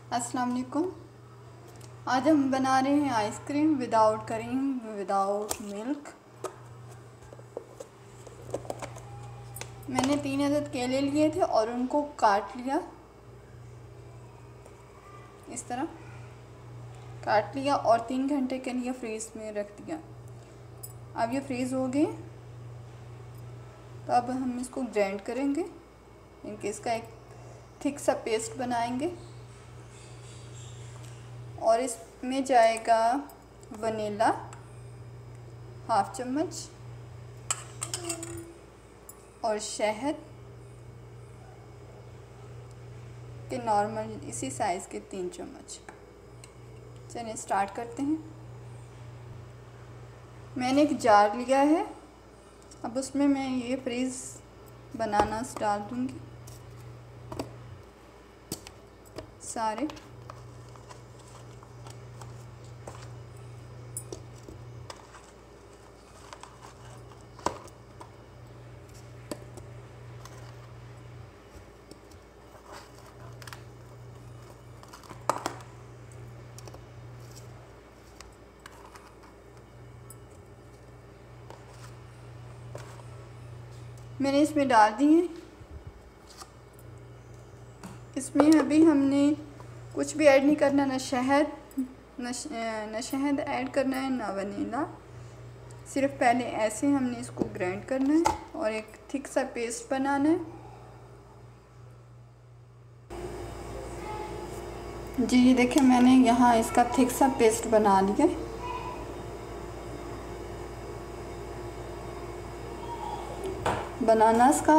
अस्सलाम वालेकुम। आज हम बना रहे हैं ice cream without cream, without milk. मैंने 3 अदद केले लिए थे और उनको काट लिया, इस तरह काट लिया और 3 घंटे के लिए फ्रीज में रख दिया। अब ये फ्रीज़ हो गए, तो अब हम इसको ग्राइंड करेंगे, इनके इसका एक थिक सा पेस्ट बनाएंगे और इसमें जाएगा वनीला हाफ चम्मच और शहद के नॉर्मल इसी साइज़ के 3 चम्मच। चलिए स्टार्ट करते हैं। मैंने एक जार लिया है, अब उसमें मैं ये फ्रीज़ बनानास डाल दूँगी सारे। मैंने इसमें डाल दिए। इसमें अभी हमने कुछ भी ऐड नहीं करना, न शहद न शहद ऐड करना है, ना वनीला। सिर्फ पहले ऐसे हमने इसको ग्राइंड करना है और एक थिक सा पेस्ट बनाना है। जी देखिए, मैंने यहाँ इसका थिक सा पेस्ट बना लिया। बनानास का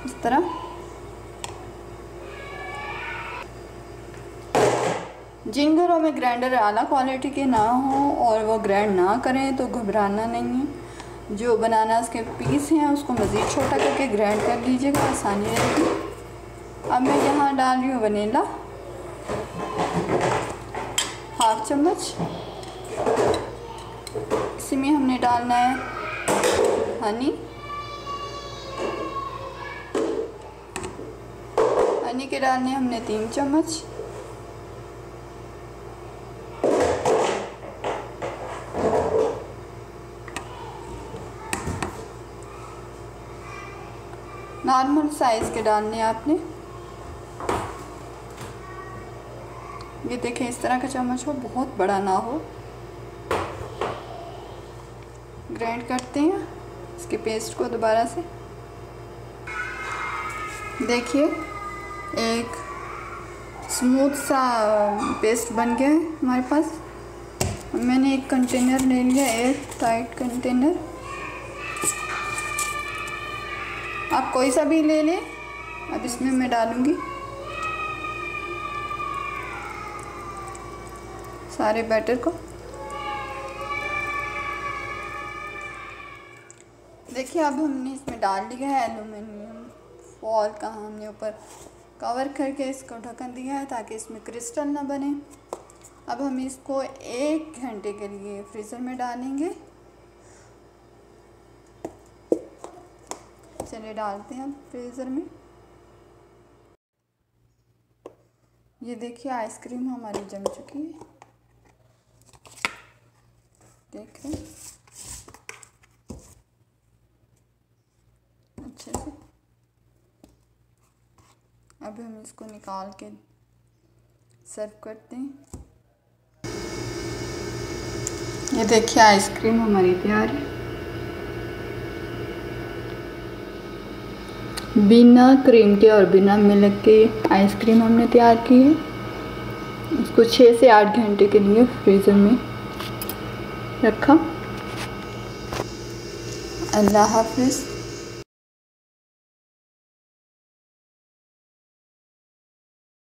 इस तरह। जिन घरों में ग्राइंडर आला क्वालिटी के ना हो और वो ग्राइंड ना करें तो घबराना नहीं है। जो बनानास के पीस हैं उसको मज़ीद छोटा करके ग्राइंड कर लीजिएगा, आसानी रहेगी। अब मैं यहाँ डाल रही हूँ वनीला हाफ चम्मच। इसी में हमने डालना है हनी के डालने हमने 3 चम्मच। नॉर्मल साइज़ के डालने आपने। ये देखें, इस तरह का चम्मच हो, बहुत बड़ा ना हो। ग्राइंड करते हैं इसके पेस्ट को दोबारा से। देखिए, एक स्मूथ सा पेस्ट बन गया है हमारे पास। मैंने एक कंटेनर ले लिया, एयर टाइट कंटेनर। आप कोई सा भी ले लें। अब इसमें मैं डालूंगी सारे बैटर को। देखिए, अब हमने इसमें डाल दिया है एल्युमिनियम फॉयल का। हमने ऊपर कवर करके इसको ढक्कन दिया है ताकि इसमें क्रिस्टल ना बने। अब हम इसको 1 घंटे के लिए फ्रीज़र में डालेंगे। चलिए डालते हैं फ्रीज़र में। ये देखिए, आइसक्रीम हमारी जम चुकी है, देख रहे हैं अच्छे से। अब हम इसको निकाल के सर्व करते हैं। ये देखिए, आइसक्रीम हमारी तैयार है। बिना क्रीम के और बिना मिल्क के आइसक्रीम हमने तैयार की है। इसको 6 से 8 घंटे के लिए फ्रीज़र में रखा। अल्लाह हाफ़िज़।